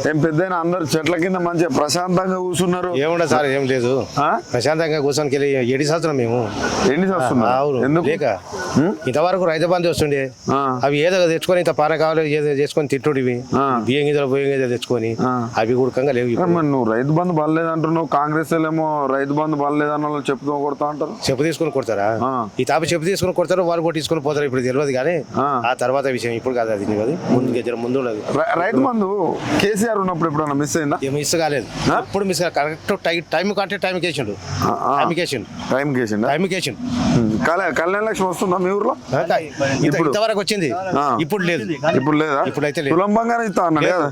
ఏం పెద్దయినా అందరు చెట్ల కింద మంచిగా ప్రశాంతంగా కూర్చున్నారు. ఏముండదు సార్, ఏం లేదు, ప్రశాంతంగా కూర్చొని ఎడి సంవత్సరం మేము ఎన్ని వస్తున్నారు ఎందుకు లేక ఇంతవరకు రైతు బంధు వస్తుండే, అవి ఏదో తెచ్చుకొని ఇంత పాన కావాలి ఏదో చేసుకొని తిట్టుడివి, బియ్యం గింజలు తెచ్చుకొని అవి కూడా లేవు. నువ్వు రైతు బంధు బలలేదంటున్నావు, కాంగ్రెస్ ఏమో రైతు బంధు బలలేదన్న వాళ్ళు చెప్పుతో కొడతా అంటారు. చెప్పు తీసుకుని కొడతారా? ఈ తాప చెప్పు తీసుకుని కొడతారు, వాళ్ళు కూడా తీసుకుని పోతారు. ఇప్పుడు తెలియదు కానీ ఆ తర్వాత విషయం ఇప్పుడు కాదు, అది ముందు ఉన్నది. రైతు బంధు కేసీఆర్ ఉన్నప్పుడు ఎప్పుడన్నా మిస్ అయిందా? మిస్ కాలేదు, ఇప్పుడు మిస్ కరెక్ట్ టైం కంటే టైం కేసిండు. కళ్యాణ లక్ష్మి వస్తుందా మీ ఊర్లో? ఇంతవరకు వచ్చింది, ఇప్పుడు లేదు. ఇప్పుడు లేదా? ఇప్పుడైతే తులం బంగారం ఇస్తా అన్నాడు కదా,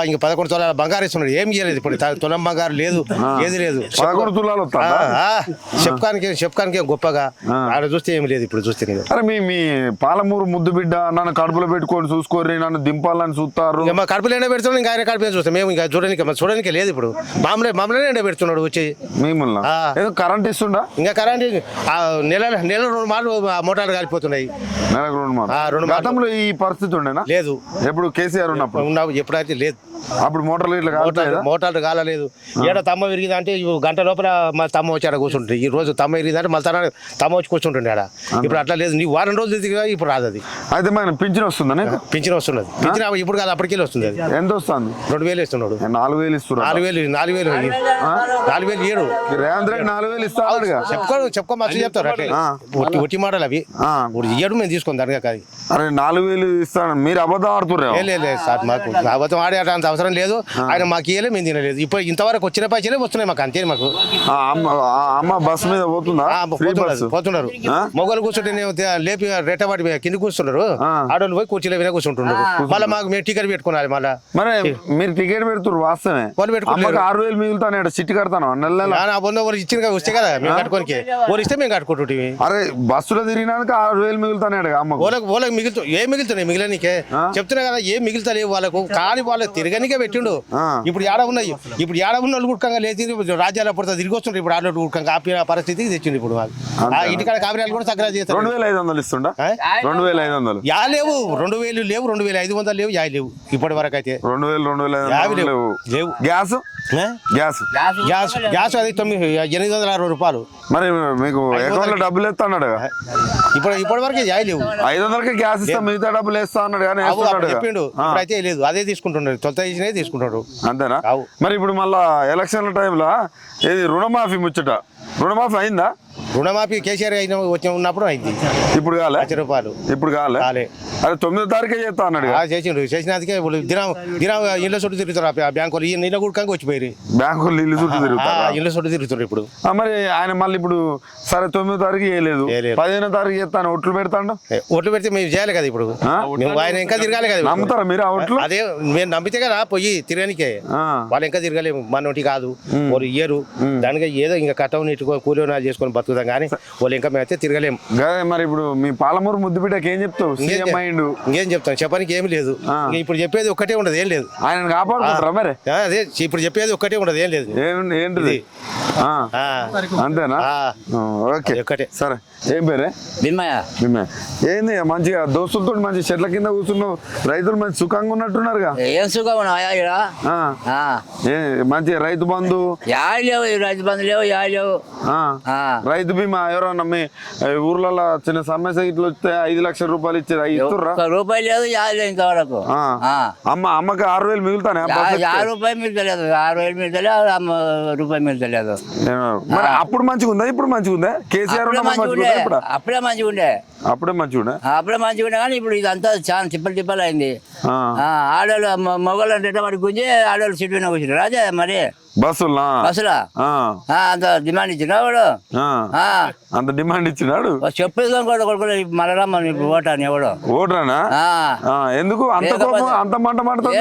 ఇంకా 11 తులాల బంగారు ఇస్తున్నాడు. ఏం చేయలేదు ఇప్పుడు, తులం బంగారు లేదు, ఏది లేదు. 11 తులాలు చెప్పుకానికి గొప్పగా ఆడ చూస్తే ఏమి లేదు. ఇప్పుడు చూస్తే అరే మీ పాలమూరు ముద్దు బిడ్డ నన్ను కడుపులో పెట్టుకొని చూసుకోరి, నన్ను దింపాలని చూస్తారు. మా కడుపులో ఎండ పెడుతున్నాడు, ఇంకా ఆయన కడుపు చూస్తాం మేము. ఇంకా చూడడానికి లేదు. ఇప్పుడు మామూలు ఎండ పెడుతున్నాడు వచ్చి మిమ్మల్ని. ఏదో కరెంట్ ఇస్తుండా? ఇంకా కరెంట్ నెల 2 మార్లు మోటార్లు కాలిపోతున్నాయి. నెలకు 2 మార్లు. గతంలో ఈ పరిస్థితి ఉండేనా? లేదు. ఎప్పుడు కేసీఆర్ ఉన్నప్పుడు? ఎప్పుడైతే లేదు. అప్పుడు మోటార్లు కాలలేదు. ఏడో తమ్మ విరిగింది అంటే గంట లోపల మా తమ్మ వచ్చి ఆడ కూర్చుంటుంది. ఈ రోజు తమ్మ విరిగిందంటే మళ్ళీ తమ్మ వచ్చి కూర్చుంటుండే ఆడ. ఇప్పుడు అట్లా లేదు, నీ వారం రోజులు ఇప్పుడు రాదు అది. అయితే మన పింఛన్ వస్తుందా? పింఛన్ వస్తున్నది. పింఛన్ ఇప్పుడు కాదు, అప్పటికే వస్తుంది. అది ఎంత వస్తుంది? 2000 ఇస్తున్నాడు. 4000 ఇస్తున్నారు. 4000 ఏడు రేవంత్ రెడ్డి 4000 ఇస్తాడు. చెప్పుకో మస్తు చెప్తారు అట్లే ఒట్టి మాటలు అవి. ఏడు మేము తీసుకుంది దానిగా కాదు. అరే 4000 ఇస్తాను, మీరు అబద్ధం ఆడుతున్నారు. లేదు సార్, మాకు అబద్ధం ఆడే అంత అవసరం లేదు. ఆయన మాకు ఇయ్యలే, మేము తినలేదు. ఇప్పుడు ఇంతవరకు వచ్చిన పైసలే వస్తున్నాయి మాకు, అంతే. మాకు అమ్మ బస్ మీద పోతుందా? పోతున్నారు. మొగలు కూర్చుంటే లేపి రెట్టబాటి కింద కూర్చున్నారు. ఆడోళ్ళు పోయి కుర్చీలో విన కూర్చుంటున్నారు. మళ్ళీ మాకు మేము టికెట్ పెట్టుకోవాలి. మళ్ళీ మరి మీరు టికెట్ పెడుతున్నారు వాస్తవమే, వాళ్ళు పెట్టుకున్నారు. 6000 మిగులుతాను చిట్టి కడతాను నెల వాళ్ళు ఇచ్చిన వస్తే కదా మేము కట్టుకోనికి, వాళ్ళు ఇస్తే మేము కట్టుకుంటుంటే. అరే బస్సులో తిరిగినాక 6000 మిగులుతానే అమ్మ. వాళ్ళకి మిగులుతున్నాయి మిగిలినకే చెప్తున్నా కదా, ఏం మిగులుతలేవు వాళ్ళకు. కానీ వాళ్ళకి తిరగనికే పెట్టిండు. ఇప్పుడు ఏడ ఉన్నాయి, ఇప్పుడు ఏడ ఉన్న వాళ్ళు గుడ్కంగా లేదు, రాజ్యాల పడుతుంది తిరిగి వస్తుంటారు. ఇప్పుడు ఆడోళ్ళు గుడ్కంగా ఆపిన పరిస్థితికి తెచ్చిండు. ఇప్పుడు ఇంటికాడ కాపురాలు కూడా చక్కగా చేస్తారు. 2500 ఇస్తుండ? 2500 యా లేవు, 2000 లేవు, 2500 లేవు, యా లేవు ఇప్పటి వరకు అయితే. 2000 లేవు. గ్యాస్ అది 860 రూపాయలు. మరి మీకు అకౌంట్ లో డబ్బులు వేస్తా అన్నాడు. ఇప్పటి వరకు యా లేవు. 500కి గ్యాస్ ఇస్తా, మిగతా డబ్బులు వేస్తా అన్నాడు కానీ చెప్పిండు. ఇప్పుడైతే లేదు, అదే తీసుకుంటున్నాడు. తొలత ఇచ్చినవి తీసుకుంటాడు. అంతేనా? మరి ఇప్పుడు మళ్ళా ఎలక్షన్ల టైంలో ఏది రుణమాఫీ ముచ్చట, రుణమాఫీ అయిందా? రుణమాఫీ కేసీఆర్ ఉన్నప్పుడు అయింది. ఇప్పుడు కాలే? 1,00,000 రూపాయలు ఇప్పుడు కాలే. అదే 9వ తారీఖే చేస్తా అన్నాడు. చేసినందుకే దినం ఇళ్ళ చుట్టూ తిరుగుతారు. బ్యాంకులు ఇళ్ళ గుడికంగా వచ్చిపోయి బ్యాంకులు ఇల్లు చుట్టూ తిరుగుతారు, ఇళ్ళ చుట్టూ తిరుగుతారు. ఇప్పుడు మరి ఆయన మళ్ళీ ఇప్పుడు సరే 9వ తారీఖు చేయలేదు, 15వ తారీఖు చేస్తాను. ఒట్లు పెడతాడు. ఒట్లు పెడితే మేము చేయాలి కదా. ఇప్పుడు ఆయన ఇంకా తిరగాలి కదా. నమ్ముతారా మీరు ఆ ఒట్లు? అదే మేము నమ్మితే కదా పోయి తిరగనికే. వాళ్ళు ఇంకా తిరగలేము, మనోటి కాదు, వాళ్ళు ఇయ్యరు. దానికి ఏదో ఇంకా కట్టం నీటి కూలీనాలు చేసుకొని బతుకుతాం కానీ వాళ్ళు ఇంకా మేమైతే తిరగలేము. మరి ఇప్పుడు మీ పాలమూరు ముద్దు బిడ్డకి ఏం చెప్తావు? ఇంకేం చెప్తాం, చెప్పడానికి ఏమి లేదు. ఇప్పుడు చెప్పేది ఒక్కటే ఉండదు, ఏం లేదు. ఆయన కాపాడుకుంటారా మరి? అదే ఇప్పుడు చెప్పేది ఒక్కటే ఉండదు, ఏం లేదు. ఏంటిది? అంతేనా? ఓకే, ఒక్కటే. సరే, ఏం పేరే? భీమయ్య. ఏంది మంచిగా దోస్తులతో మంచి చెట్ల కింద కూర్చున్నావు, రైతులు మంచి సుఖంగా ఉన్నట్టున్నారుగా? ఏం సుఖం మంచిగా రైతు బంధు లేవు, రైతు బంధు లేవు, లేవు. రైతు బీమా ఎవరన్నా మీ ఊర్లలో చిన్న సమస్య ఇట్లా వస్తే 5 లక్షల రూపాయలు ఇచ్చేది ఇస్తుర్రా? రూపాయలు లేదు, లేదు ఇంతవరకు. అమ్మకి 6000 మిగులుతానే? 6 రూపాయలు మిగులుతలేదు, 6000 మిగులుతలేదు, రూపాయలు మిగులుతలేదు. మరి అప్పుడు మంచిగా ఉందా ఇప్పుడు మంచిగా ఉందా? కేసీఆర్ అప్పుడే మంచిగా ఉండే. అప్పుడే మంచిగా ఉండే కానీ ఇప్పుడు ఇదంతా చాలా తిప్పలు అయింది. ఆడవాళ్ళు మొగలు అంటే వాడి గుంజి ఆడవాళ్ళు సీట్ మీద కూర్చుంటారు. అదే మరి బస్సులా అంత డిమాండ్ ఇచ్చిన వాడు, అంత డిమాండ్ ఇచ్చినాడు. చెప్పేది కొడుకు మళ్ళీ రమ్మని ఇప్పుడు ఓటాని ఎవడు ఓటరానా? ఎందుకు అంత మంట మంటది?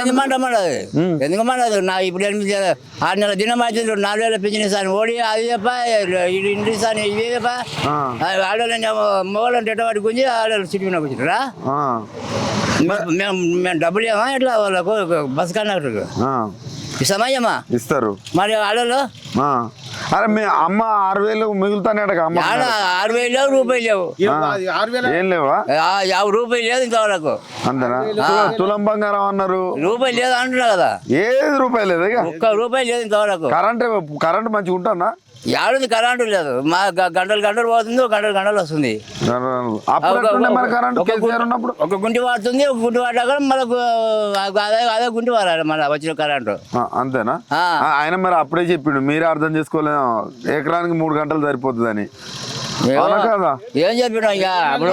ఎందుకు మంటది? నా ఇప్పుడు 6 నెలల దినం అయితే 4,000 పింఛన్ ఇస్తాను ఓడి, అది చెప్ప ఇంటి ఇస్తాను, ఇవి చెప్ప ఆడవాళ్ళని మొగలు ఎట్టవాడి గుంజి ఆడవాళ్ళు సిటీ మీద కూర్చుంటారా? మేము డబ్బులు ఏమా ఎట్లా వాళ్ళకు బస్ కండక్టర్ ఇస్తామయ్యమ్మా? ఇస్తారు. మరి ఆడవాళ్ళు అరే మీ అమ్మ 6,000 మిగులుతానేట అమ్మ ఆడ 6,000 లేవు, రూపాయలు లేవు, 6,000 ఏం లేవా 50 రూపాయలు లేదు ఇంతవరకు. అంతేనా తులం బంగారం అన్నారు రూపాయలు లేదు అంటున్నా కదా, ఏది రూపాయలు లేదు ఇక 1 రూపాయి లేదు ఇంతవరకు. కరెంట్ మంచిగా ఉంటుందా ఏడుంది కరెంటు లేదు, మా గంటలు పోతుంది, గంటలు వస్తుంది. అప్పుడు ఎట్లుండే మరి కరెంట్ కేసీఆర్ ఉన్నప్పుడు ఒక గుంటి వాడుతుంది, ఒక గుంటి వాడాక మనకు అదే గుంటి వాడాలి మన వచ్చిన కరెంటు. అంతేనా ఆయన మరి అప్పుడే చెప్పిండు, మీరే అర్థం చేసుకోలేదు, ఎకరానికి 3 గంటలు సరిపోతుందని. కదా ఏం చెప్పినా ఇక అప్పుడు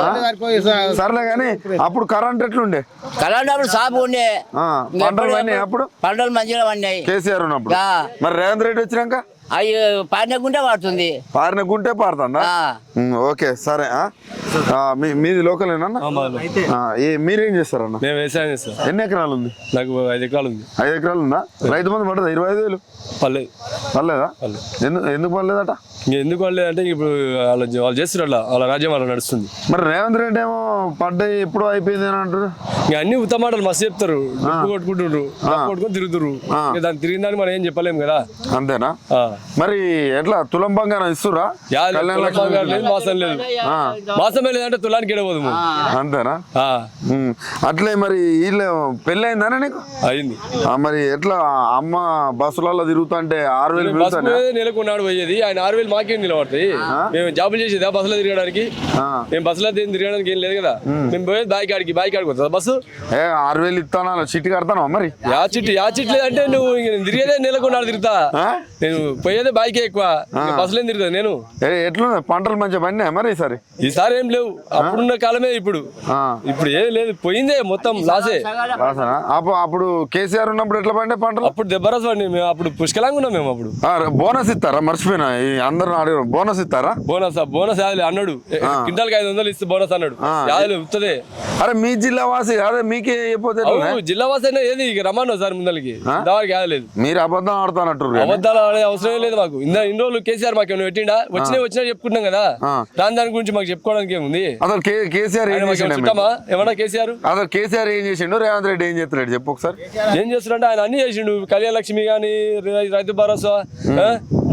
సర్లే కానీ అప్పుడు కరెంట్ ఎట్లుండే? కరెంట్ అప్పుడు సాపు ఉండే, అప్పుడు పంటలు మంచిగా పడినాయి కేసీఆర్ ఉన్నప్పుడు. మరి రేవంత్ రెడ్డి వచ్చినాక అవి పారిన గుంటే పడుతుంది, పారిన గుంటే పారుతుందా? ఓకే సరే. మీది లోకలేనా? మీరేం చేస్తారన్న? మేము వ్యవసాయం చేస్తాం. ఎన్ని ఎకరాలు ఉంది? నాకు 5 ఎకరాలు ఉంది. 5 ఎకరాలు ఉందా? రైతు బంధు పడుతుంది 25,000? పర్లేదు. పర్లేదా? ఎందుకు పర్లేదట? ఎందుకు పర్లేదు అంటే ఇప్పుడు వాళ్ళు చేస్తారు, వాళ్ళ రాజ్యం వాళ్ళ నడుస్తుంది. మరి రేవంత్ రెడ్డి ఏమో పడ్డాయి ఎప్పుడు అయిపోయింది అని అంటారు. ఇంకా అన్ని ఉత్తమ మాటలు మస్తు చెప్తారు, కొట్టుకుంటారు, కొట్టుకొని తిరుగుతారు. దాన్ని తిరిగిన దాన్ని మనం ఏం చెప్పలేము కదా. అంతేనా? మరి ఎట్లా తులం బంగారం ఇస్తురా? మాసం లేదు, మాసమే లేదంటే తులానికి ఎడబోదు. అంతేనా? అట్లే మరి వీళ్ళు పెళ్ళి అయిందానే నీకు? అయింది. మరి ఎట్లా అమ్మ బస్సులలో తిరుగుతా అంటే 6,000 నెలకు ఉన్నాడు పోయేది, ఆయన 6,000 మాకేం నిలబడతాయి. మేము జాబులు చేసేదా బస్సులో తిరగడానికి? మేము బస్సులో తిరగడానికి ఏం లేదు కదా. మేము పోయేది బాయ్ కాడికి వస్తుంది బస్సు. 6,000 ఇస్తానా? చిట్టి కడతానా? మరి యా చిట్టి లేదంటే నువ్వు తిరిగేదే నెలకు ఉన్నాడు తిరుగుతా. నేను పోయేదే బాయ్కే ఎక్కువ, బస్సులో తిరుగుతా నేను. ఎట్లున్నా పంటలు మంచిగా పడినా మరి ఈసారి ఏం లేవు, అప్పుడున్న కాలమే ఇప్పుడు ఏం లేదు, పోయిందే మొత్తం లాసే. అప్పుడు కేసీఆర్ ఉన్నప్పుడు ఎట్లా పడినా పంటలు? అప్పుడు దెబ్బరాసు పడి మేము అప్పుడు పుష్కలంగా ఉన్నాం. మేము అప్పుడు బోనస్ ఇస్తారా? మర్చిపోయినా, అందరూ అడిగారు బోనస్ ఇస్తారా? బోనస్ అన్నాడు, క్వింటాల్కి 500 ఇస్తే బోనస్ అన్నాడు. ఇస్తుంది. అరే మీ జిల్లా వాసి అదే మీకే జిల్లా వాసి అయినా ఏది రమ్మన్నా సార్ ముందరికి దానికి లేదు. మీరు అబద్ధం ఆడుతానట్టు. అబద్ధాలు ఆడే అవసరం లేదు మాకు. ఇన్ని రోజులు కేసీఆర్ మాకు ఏమైనా పెట్టిండా? వచ్చినా చెప్పుకుంటాం కదా, దాని గురించి మాకు చెప్పుకోవడానికి ఏముంది? అసలు కేసీఆర్ ఏమన్నా కేసీఆర్ ఏం చేసిండు, రేవంత్ రెడ్డి ఏం చేస్తున్నాడు చెప్పు ఒకసారి. ఏం చేస్తున్నాడు? ఆయన అన్ని చేసిండు, కళ్యాణ లక్ష్మి గాని, రైతు భరోసా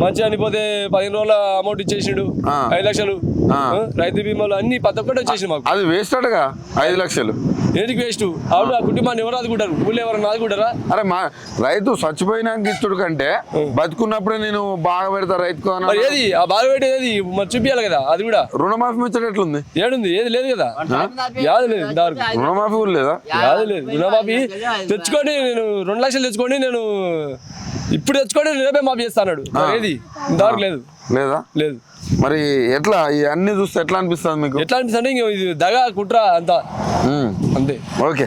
మంచిగా అనిపోతే 15 రోజుల అమౌంట్ ఇచ్చేసిండు, 5 లక్షలు రైతు బీమాలు అన్ని ప్రతి ఒక్కటి వచ్చేసిండు మాకు. అది వేస్ట్ అటగా 5 లక్షలు ఎందుకు వేస్ట్? అవును, ఆ కుటుంబాన్ని ఎవరు ఆదుకుంటారు? ఊళ్ళో ఎవరైనా ఆదుకుంటారా? అరే మా రైతు చచ్చిపోయినాక ఇస్తుడు కంటే బతుకున్నప్పుడే నేను బాగా పెడతా రైతుకు. ఏది ఆ బాగా పెట్టేది మరి చూపించాలి కదా. అది కూడా రుణమాఫీ ముచ్చట ఎట్లుంది? ఏడుంది? ఏది లేదు కదా, యాది లేదు. రుణమాఫీ కూడా లేదా? యాది లేదు. రుణమాఫీ తెచ్చుకొని నేను 2 లక్షలు తెచ్చుకొని నేను ఇప్పుడు తెచ్చుకొని రేపే మాఫీ చేస్తాడు. ఏది ఇంతవరకు లేదు. లేదా? లేదు. మరి ఎట్లా ఈ అన్ని చూస్తే ఎట్లా అనిపిస్తుంది మీకు? ఎట్లా అనిపిస్తుంది? ఇది దగా కుట్ర అంతా అంతే. ఓకే.